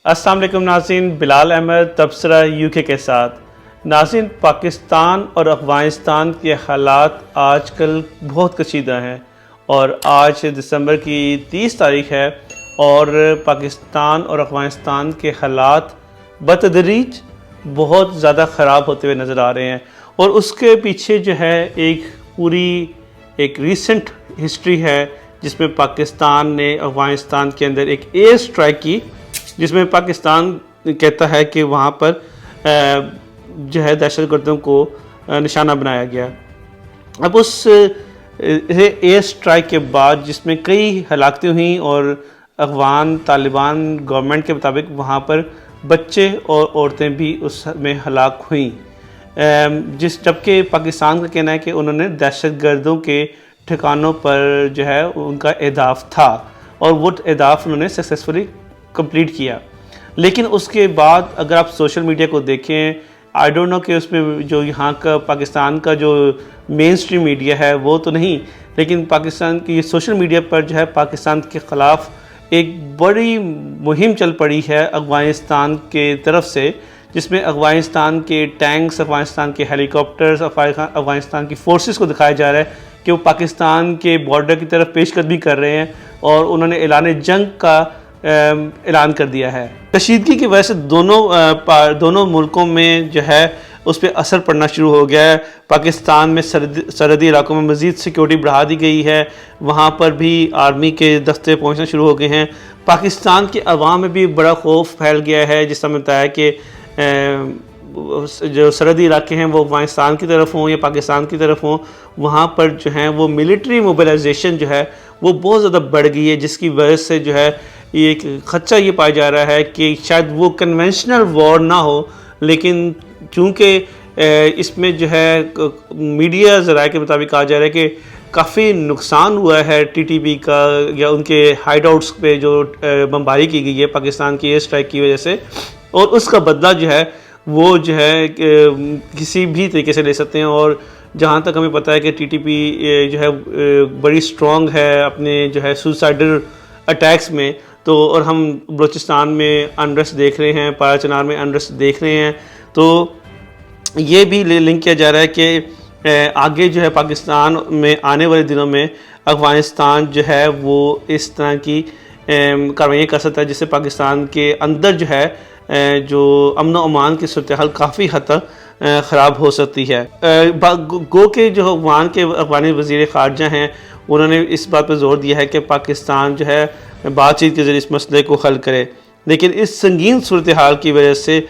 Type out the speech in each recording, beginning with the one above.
السلام علیکم ناظرین، بلال احمد تبصرہ UK کے ساتھ۔ ناظرین، پاکستان اور افغانستان کے حالات آج کل بہت کشیدہ ہیں اور آج دسمبر کی 30 تاریخ ہے اور پاکستان اور افغانستان کے حالات بتدریج بہت زیادہ خراب ہوتے ہوئے نظر آ رہے ہیں، اور اس کے پیچھے جو ہے ایک ریسنٹ ہسٹری ہے جس میں پاکستان نے افغانستان کے اندر ایک ایئر اسٹرائک کی، جس میں پاکستان کہتا ہے کہ وہاں پر جو ہے دہشت گردوں کو نشانہ بنایا گیا۔ اب اس ایئر اسٹرائک کے بعد جس میں کئی ہلاکتیں ہوئیں اور افغان طالبان گورنمنٹ کے مطابق وہاں پر بچے اور عورتیں بھی اس میں ہلاک ہوئیں، جبکہ پاکستان کا کہنا ہے کہ انہوں نے دہشت گردوں کے ٹھکانوں پر جو ہے ان کا اہداف تھا اور وہ اہداف انہوں نے سکسیسفلی کمپلیٹ کیا۔ لیکن اس کے بعد اگر آپ سوشل میڈیا کو دیکھیں، آئی ڈونٹ نو کہ اس میں جو یہاں کا پاکستان کا جو مین اسٹریم میڈیا ہے وہ تو نہیں، لیکن پاکستان کی سوشل میڈیا پر جو ہے پاکستان کے خلاف ایک بڑی مہم چل پڑی ہے افغانستان کے طرف سے، جس میں افغانستان کے ٹینکس، افغانستان کے ہیلی کاپٹرز، افغانستان کی فورسز کو دکھایا جا رہا ہے کہ وہ پاکستان کے بارڈر کی طرف پیش قدمی کر رہے ہیں اور انہوں نے اعلان جنگ کا اعلان کر دیا ہے۔ کشیدگی کی وجہ سے دونوں ملکوں میں جو ہے اس پہ اثر پڑنا شروع ہو گیا ہے۔ پاکستان میں سرحدی علاقوں میں مزید سیکیورٹی بڑھا دی گئی ہے، وہاں پر بھی آرمی کے دستے پہنچنا شروع ہو گئے ہیں۔ پاکستان کے عوام میں بھی بڑا خوف پھیل گیا ہے، جس طرح میں بتایا کہ جو سرحدی علاقے ہیں وہ افغانستان کی طرف ہوں یا پاکستان کی طرف ہوں، وہاں پر جو ہیں وہ ملٹری موبلائزیشن جو ہے وہ بہت زیادہ بڑھ گئی ہے، جس کی وجہ سے جو ہے ایک خدشہ یہ پایا جا رہا ہے کہ شاید وہ کنونشنل وار نہ ہو، لیکن چونکہ اس میں جو ہے میڈیا ذرائع کے مطابق کہا جا رہا ہے کہ کافی نقصان ہوا ہے TTP کا یا ان کے ہائیڈ آؤٹس پہ جو بمباری کی گئی ہے پاکستان کی ایئر اسٹرائک کی وجہ سے، اور اس کا بدلہ جو ہے وہ جو ہے کسی بھی طریقے سے لے سکتے ہیں۔ اور جہاں تک ہمیں پتہ ہے کہ TTP جو ہے بڑی اسٹرانگ ہے اپنے جو ہے سوسائڈل اٹیکس میں، تو اور ہم بلوچستان میں انریسٹ دیکھ رہے ہیں، پارا چنار میں انریسٹ دیکھ رہے ہیں، تو یہ بھی لنک کیا جا رہا ہے کہ آگے جو ہے پاکستان میں آنے والے دنوں میں افغانستان جو ہے وہ اس طرح کی کاروائیاں کر سکتا ہے، جس سے پاکستان کے اندر جو ہے جو امن و امان کی صورتحال کافی حد تک خراب ہو سکتی ہے۔ گو کہ جو افغانی وزیر خارجہ ہیں انہوں نے اس بات پہ زور دیا ہے کہ پاکستان جو ہے بات چیت کے ذریعے اس مسئلے کو حل کرے، لیکن اس سنگین صورتحال کی وجہ سے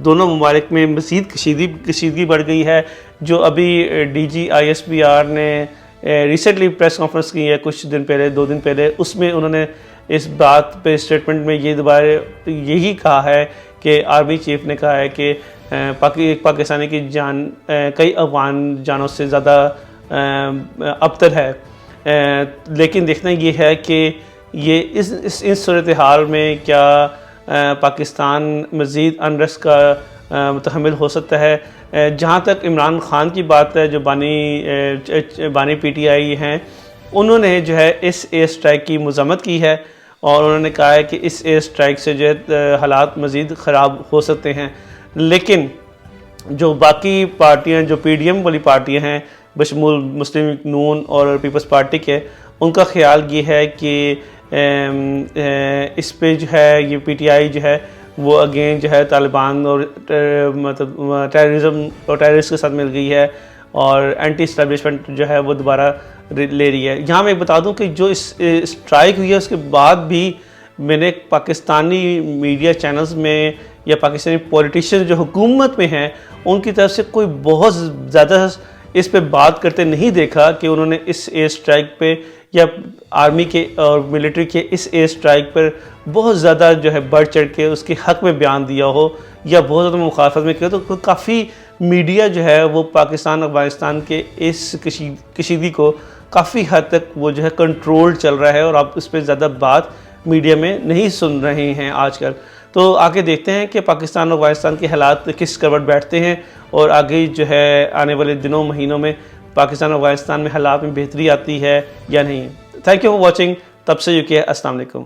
دونوں ممالک میں مزید کشیدگی بڑھ گئی ہے۔ جو ابھی DG ISPR نے ریسنٹلی پریس کانفرنس کی ہے کچھ دن پہلے، 2 دن پہلے، اس میں انہوں نے اس بات پہ اسٹیٹمنٹ میں یہ دوبارہ یہی کہا ہے کہ آرمی چیف نے کہا ہے کہ ایک پاکستانی کی جان کئی افغان جانوں سے زیادہ ابتر ہے، لیکن دیکھنا یہ ہے کہ یہ اس صورتحال میں کیا پاکستان مزید انریسٹ کا متحمل ہو سکتا ہے۔ جہاں تک عمران خان کی بات ہے، جو بانی PTI ہیں، انہوں نے جو ہے اس ایئر اسٹرائک کی مذمت کی ہے اور انہوں نے کہا ہے کہ اس ایئر اسٹرائک سے جو ہے حالات مزید خراب ہو سکتے ہیں، لیکن جو باقی پارٹیاں جو PDM والی پارٹیاں ہیں بشمول مسلم لیگ نون اور پیپلز پارٹی کے، ان کا خیال یہ ہے کہ اس پہ جو ہے یہ PTI جو ہے وہ اگین جو ہے طالبان اور مطلب ٹیررزم اور ٹیررسٹ کے ساتھ مل گئی ہے اور اینٹی اسٹیبلشمنٹ جو ہے وہ دوبارہ لے رہی ہے۔ یہاں میں بتا دوں کہ جو اس اسٹرائک ہوئی ہے اس کے بعد بھی میں نے پاکستانی میڈیا چینلز میں یا پاکستانی پولیٹیشین جو حکومت میں ہیں ان کی طرف سے کوئی بہت زیادہ اس پہ بات کرتے نہیں دیکھا کہ انہوں نے اس ایئر اسٹرائک پہ یا آرمی کے اور ملٹری کے اس ایئر اسٹرائک پر بہت زیادہ جو ہے بڑھ چڑھ کے اس کے حق میں بیان دیا ہو یا بہت زیادہ مخالفت میں کیا، تو کافی میڈیا جو ہے وہ پاکستان افغانستان کے اس کشیدگی کو کافی حد تک وہ جو ہے کنٹرول چل رہا ہے اور آپ اس پہ زیادہ بات میڈیا میں نہیں سن رہے ہیں آج کل۔ تو آگے دیکھتے ہیں کہ پاکستان اور افغانستان کے حالات کس کروٹ بیٹھتے ہیں اور آگے جو ہے آنے والے دنوں مہینوں میں پاکستان اور افغانستان میں حالات میں بہتری آتی ہے یا نہیں۔ تھینک یو فار واچنگ، تب سے UK، السلام علیکم۔